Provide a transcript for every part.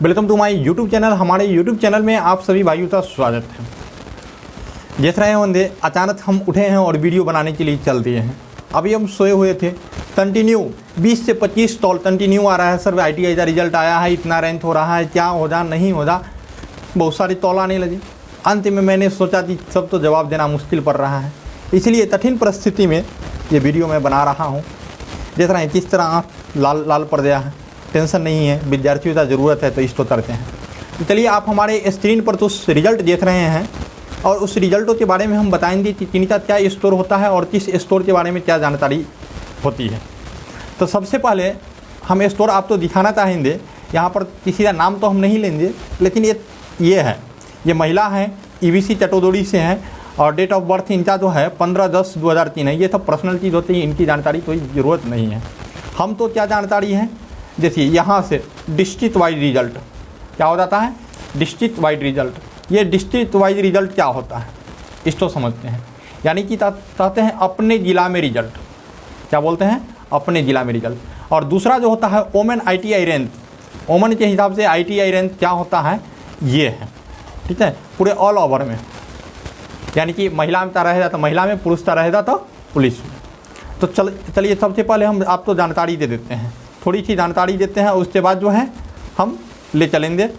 Welcome to my YouTube channel. हमारे YouTube channel में आप सभी भाइयों का स्वागत है। देख रहे होंगे अचानक हम उठे हैं और वीडियो बनाने के लिए चल दिए हैं। अभी हम सोए हुए थे, कंटिन्यू 20 से 25 कॉल कंटिन्यू आ रहा है। सर ITI का रिजल्ट आया है, इतना रैंक हो रहा है, क्या हो जा नहीं हो जा, बहुत सारी कॉल आने लगी। अंत में मैंने सोचा कि सब तो जवाब देना मुश्किल पड़ रहा है, इसलिए कठिन परिस्थिति में ये वीडियो मैं बना रहा हूँ। देख रहे हैं किस तरह आँख लाल लाल पड़ गया है। टेंशन नहीं है, विद्यार्थियों का ज़रूरत है तो इसको करते हैं। तो चलिए, आप हमारे स्क्रीन पर तो रिजल्ट देख रहे हैं और उस रिजल्टों के बारे में हम बताएंगे कि किनका क्या स्कोर होता है और किस स्कोर के बारे में क्या जानकारी होती है। तो सबसे पहले हम स्कोर आपको दिखाना चाहेंगे। यहाँ पर किसी का नाम तो हम नहीं लेंगे, लेकिन ये है, ये महिला है, EBC चटोदोड़ी से हैं और डेट ऑफ बर्थ इनका जो है 15/10/2003 है। ये सब पर्सनल चीज़ होती है, इनकी जानकारी कोई ज़रूरत नहीं है। हम तो क्या जानकारी है, देखिए यहाँ से डिस्ट्रिक्ट वाइज रिजल्ट क्या हो जाता है, डिस्ट्रिक्ट वाइज रिजल्ट। ये डिस्ट्रिक्ट वाइज रिजल्ट क्या होता है इसको समझते हैं। यानी कि चाहते हैं अपने ज़िला में रिजल्ट, क्या बोलते हैं, अपने ज़िला में रिजल्ट। और दूसरा जो होता है वोमेन ITI रैंक, वोमेन के हिसाब से ITI रैंक क्या होता है, ये है, ठीक है, पूरे ऑल ओवर में। यानी कि महिला में रहेगा तो महिला में, पुरुष का रहेगा तो पुलिस में। तो चलिए सबसे पहले हम आपको जानकारी दे देते हैं, थोड़ी सी जानकारी देते हैं। उसके बाद जो है हम ले चलेंगे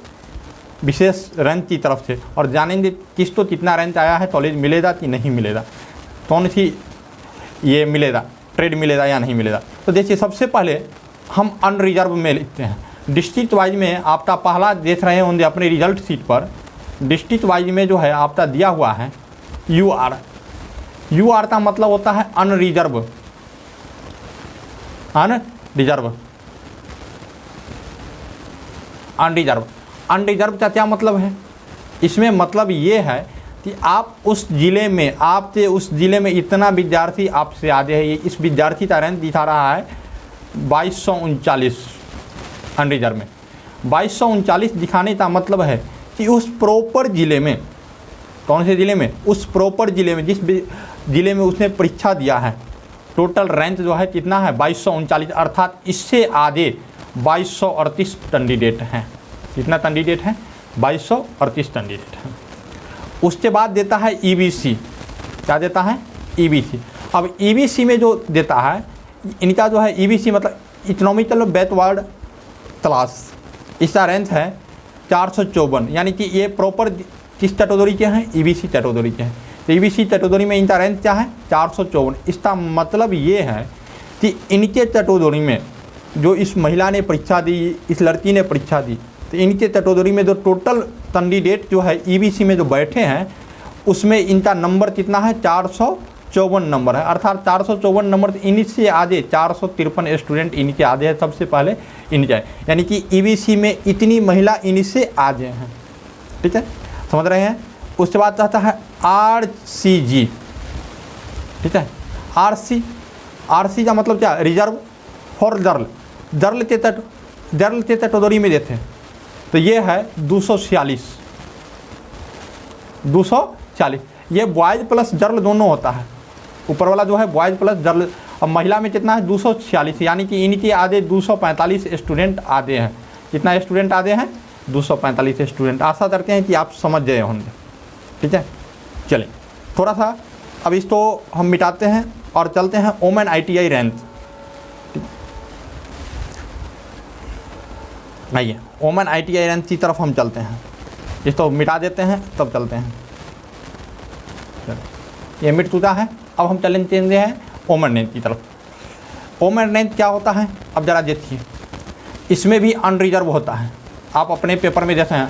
विशेष रैंक की तरफ से और जानेंगे किस तो कितना रैंक आया है, कॉलेज मिलेगा कि नहीं मिलेगा, कौन सी ये मिलेगा, ट्रेड मिलेगा या नहीं मिलेगा। तो देखिए सबसे पहले हम अनरिजर्व में लिखते हैं। डिस्ट्रिक्ट वाइज में आपका पहला देख रहे होंगे अपने रिजल्ट शीट पर, डिस्ट्रिक्ट वाइज में जो है आपका दिया हुआ है UR का मतलब होता है अनरिजर्व, अनरिजर्व का क्या मतलब है, इसमें मतलब ये है कि आप उस ज़िले में, आपसे उस ज़िले में इतना विद्यार्थी आपसे आगे है। इस विद्यार्थी का रैंक दिखा रहा है 2239 अनरिजर्व में। 2239 दिखाने का मतलब है कि उस प्रॉपर ज़िले में, कौन से ज़िले में, उस प्रॉपर ज़िले में, जिस ज़िले में उसने परीक्षा दिया है, टोटल रैंक जो है कितना है 2239, अर्थात इससे आगे 2238 कैंडिडेट हैं। कितना कैंडिडेट हैं, 2238 कैंडिडेट हैं। उसके बाद देता है EBC, क्या देता है, EBC। अब EBC में जो देता है, इनका जो है EBC मतलब इकोनॉमिकल बैकवर्ड क्लास, इसका रैंक है 454। यानी कि ये प्रॉपर किस कैटेगरी के हैं, EBC कैटेगरी के हैं। तो EBC कैटेगरी में इनका रैंक क्या है, 454। इसका मतलब ये है कि इनके कैटेगरी में जो इस महिला ने परीक्षा दी, इस लड़की ने परीक्षा दी, तो इनके कैटेगरी में जो टोटल कैंडिडेट जो है EBC में जो बैठे हैं, उसमें इनका नंबर कितना है, 454 नंबर है। अर्थात 454 नंबर इनसे आगे 453 स्टूडेंट इनके आगे है, सबसे पहले इनके है। यानी कि EBC में इतनी महिला इनसे आगे हैं, ठीक है, समझ रहे हैं। उसके बाद आता है RCG, ठीक है, RC का मतलब क्या, रिजर्व फॉर जर्ल के कैटेगरी में देते हैं। तो ये है 246, ये बॉयज़ प्लस जर्ल दोनों होता है। ऊपर वाला जो है बॉयज़ प्लस जर्ल। अब महिला में कितना है, 246, यानी कि इनके आधे 245 स्टूडेंट आधे हैं। कितना स्टूडेंट आधे हैं, 245 स्टूडेंट। आशा करते हैं कि आप समझ गए होंगे, ठीक है। चलिए थोड़ा सा अब इसको हम मिटाते हैं और चलते हैं वोमेन ITI रैंक। आइए वोमेन ITI रैंक की तरफ हम चलते हैं। इसको मिटा देते हैं तब चलते हैं। ये मिट चुका है, अब हम चलेंगे हैं वोमेन रैंक की तरफ। वोमेन रैंक क्या होता है, अब ज़रा देखिए, इसमें भी अनरिजर्व होता है। आप अपने पेपर में देखें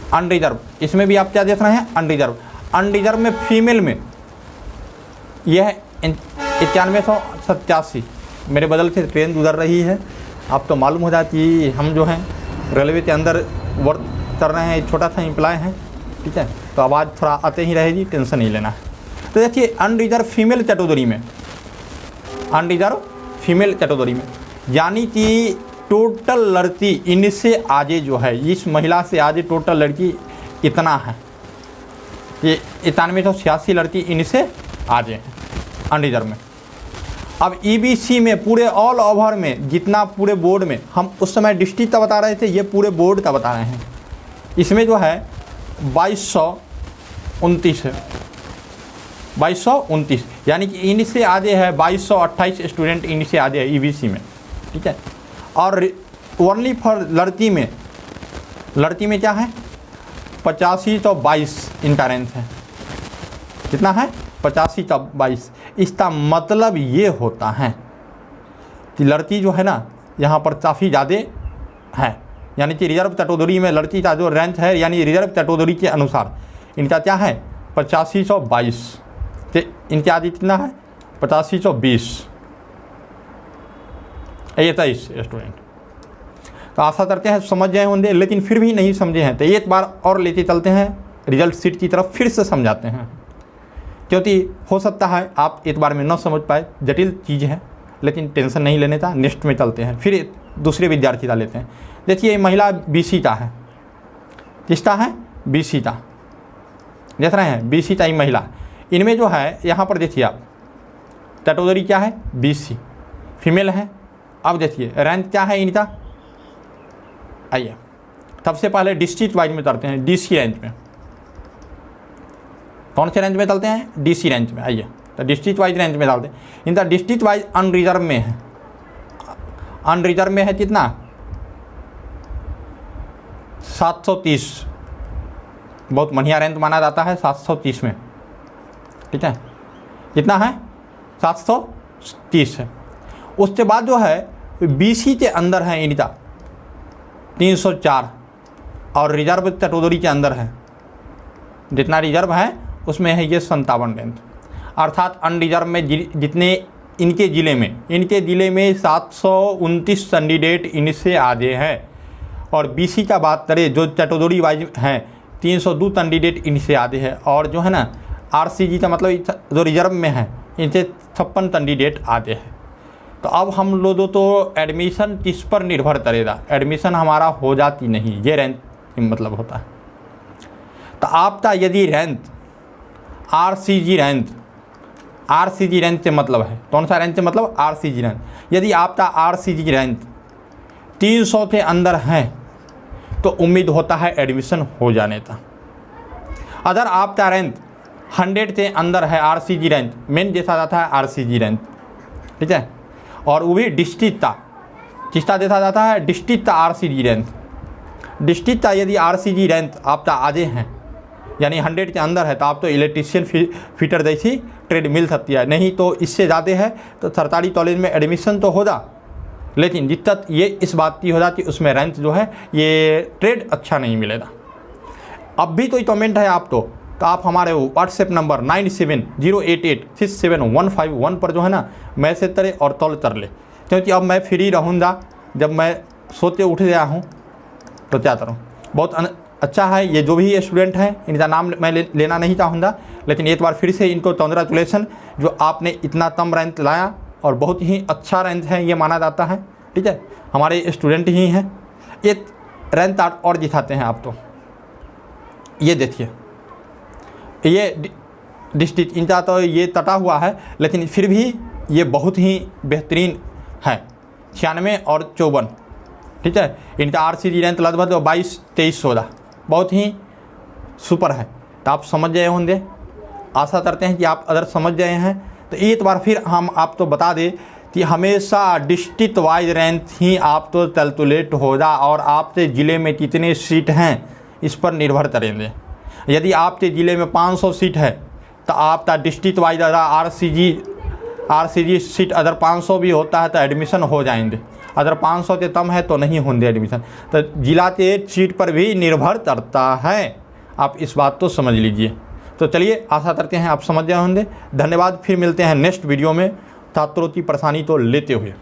अनरिजर्व, इसमें भी आप क्या देख रहे हैं, अनरिजर्व में फीमेल में यह है 9187। मेरे बदल से ट्रेन गुजर रही है, आप तो मालूम हो जाती है हम जो हैं रेलवे के अंदर वर्क कर रहे हैं, छोटा सा एम्प्लॉय हैं, ठीक है, तो आवाज़ थोड़ा आते ही रहेगी, टेंशन नहीं लेना है। तो देखिए अनरिजर्व फीमेल कैटेगरी में, यानी कि टोटल लड़की इनसे आगे जो है, इस महिला से आगे टोटल लड़की इतना है, ये 9186 लड़की इनसे आगे हैं अनरिजर्व में। अब ईबीसी में पूरे ऑल ओवर में जितना पूरे बोर्ड में, हम उस समय डिस्ट्रिक्ट का बता रहे थे, ये पूरे बोर्ड का बता रहे हैं। इसमें जो है 2229 है, 2229, यानी कि इनसे आगे है 2228 स्टूडेंट इनसे आगे है ईबीसी में, ठीक है। और ओनली फॉर लड़की में क्या है 8522 इनका रैंक है। कितना है 8522। इसका मतलब ये होता है कि लड़की जो है ना यहाँ पर काफ़ी ज़्यादा है, यानी कि रिजर्व कैटेगरी में लड़की का जो रैंक है, यानी रिजर्व कैटेगरी के अनुसार इनका क्या है 8522, तो इनके आगे कितना है 8520, ये 23 स्टूडेंट। तो आशा करते हैं समझ गए होंगे, लेकिन फिर भी नहीं समझे हैं तो एक बार और लेके चलते हैं रिजल्ट शीट की तरफ, फिर से समझाते हैं, क्योंकि हो सकता है आप एक बार में न समझ पाए, जटिल चीज़ है, लेकिन टेंशन नहीं लेने का। नेक्स्ट में चलते हैं, फिर दूसरे विद्यार्थी का लेते हैं। देखिए महिला बीसी का है, किसका है बीसी का, देख रहे हैं बीसी का ही महिला। इनमें जो है यहाँ पर देखिए आप कैटेगरी क्या है बीसी, फीमेल है। अब देखिए रैंक क्या है इनका, आइए सबसे पहले डिस्ट्रिक्ट वाइज में चलते हैं, डीसी रेंज में। कौन से रेंज में चलते हैं डीसी रेंज में। आइए तो डिस्ट्रिक्ट वाइज रेंज में डालते हैं। इनका डिस्ट्रिक्ट वाइज अनरिजर्व में है, अनरिजर्व में है कितना 730, बहुत बढ़िया रैंक माना जाता है 730 में, ठीक है। कितना है 730 है। उसके बाद जो है बीसी के अंदर है इनका 304 और रिजर्व कैटेगरी के अंदर है, जितना रिजर्व है उसमें है ये 57 रैंक। अर्थात अनरिजर्व में जितने इनके ज़िले में 729 कैंडिडेट इनसे आगे हैं, और बीसी का बात करें जो कैटेगरी वाइज हैं 302 कैंडिडेट इनसे आगे है, और जो है ना आरसीजी का मतलब जो रिजर्व में है इनसे 56 कैंडिडेट आगे है। तो अब हम लोगों तो एडमिशन किस पर निर्भर करेगा, एडमिशन हमारा हो जाती नहीं, ये रैंक मतलब होता है। तो आपका यदि रैंक आरसीजी रैंक से मतलब है, कौन सा रैंक से मतलब आरसीजी रैंक, यदि आपका आरसीजी रैंक 300 के अंदर है तो उम्मीद होता है एडमिशन हो जाने का। अगर आपका रैंक 100 के अंदर है, आरसीजी रैंक मेन देखा जाता है आरसीजी रैंक, ठीक है, और वो भी डिस्ट्रिक्ट का, किसका देखा जाता है डिस्ट्रिक्ट का आरसीजी रैंक। डिस्ट्रिक्ट का यदि आरसीजी रैंक आपका आगे हैं यानी 100 के अंदर है तो आप तो इलेक्ट्रीशियन फिटर जैसी ट्रेड मिल सकती है, नहीं तो इससे ज़्यादा है तो सरकारी कॉलेज में एडमिशन तो होगा, लेकिन दिक्कत ये इस बात की हो जाती उसमें रैंक जो है ये ट्रेड अच्छा नहीं मिलेगा। अब भी कोई कमेंट है आप तो आप हमारे व्हाट्सएप नंबर 9708867151 पर जो है ना मैसेज करें और कॉल कर ले, क्योंकि अब मैं फ्री रहूँगा, जब मैं सोते उठ गया हूँ तो क्या करूँ। बहुत अच्छा है ये जो भी स्टूडेंट हैं, इनका नाम मैं लेना नहीं चाहूँगा, लेकिन एक बार फिर से इनको कांग्रेचुलेसन जो आपने इतना कम रैंक लाया, और बहुत ही अच्छा रैंक है ये माना जाता है, ठीक है, हमारे स्टूडेंट ही हैं। एक रैंक और दिखाते हैं आप तो, ये देखिए ये डिस्ट्रिक्ट इनका तो ये तटा हुआ है, लेकिन फिर भी ये बहुत ही बेहतरीन है 96 और 54, ठीक है। इनका आरसीजी रैंक लगभग 22-23 बहुत ही सुपर है। तो आप समझ गए होंगे, आशा करते हैं कि आप अगर समझ गए हैं तो एक बार फिर हम आप तो बता दें कि हमेशा डिस्ट्रिक्ट वाइज रैंक ही आप तो कैलकुलेट होगा, और आपके ज़िले में कितने सीट हैं इस पर निर्भर करेंगे। यदि आपके ज़िले में 500 सीट है तो आपका डिस्ट्रिक्ट वाइज आरसीजी सीट अगर 500 भी होता है तो एडमिशन हो जाएंगे, अगर 500 से कम है तो नहीं होंगे एडमिशन। तो जिला के सीट पर भी निर्भर करता है, आप इस बात तो समझ लीजिए। तो चलिए आशा करते हैं आप समझ गए होंगे। धन्यवाद, फिर मिलते हैं नेक्स्ट वीडियो में छात्रों की परेशानी को लेते हुए।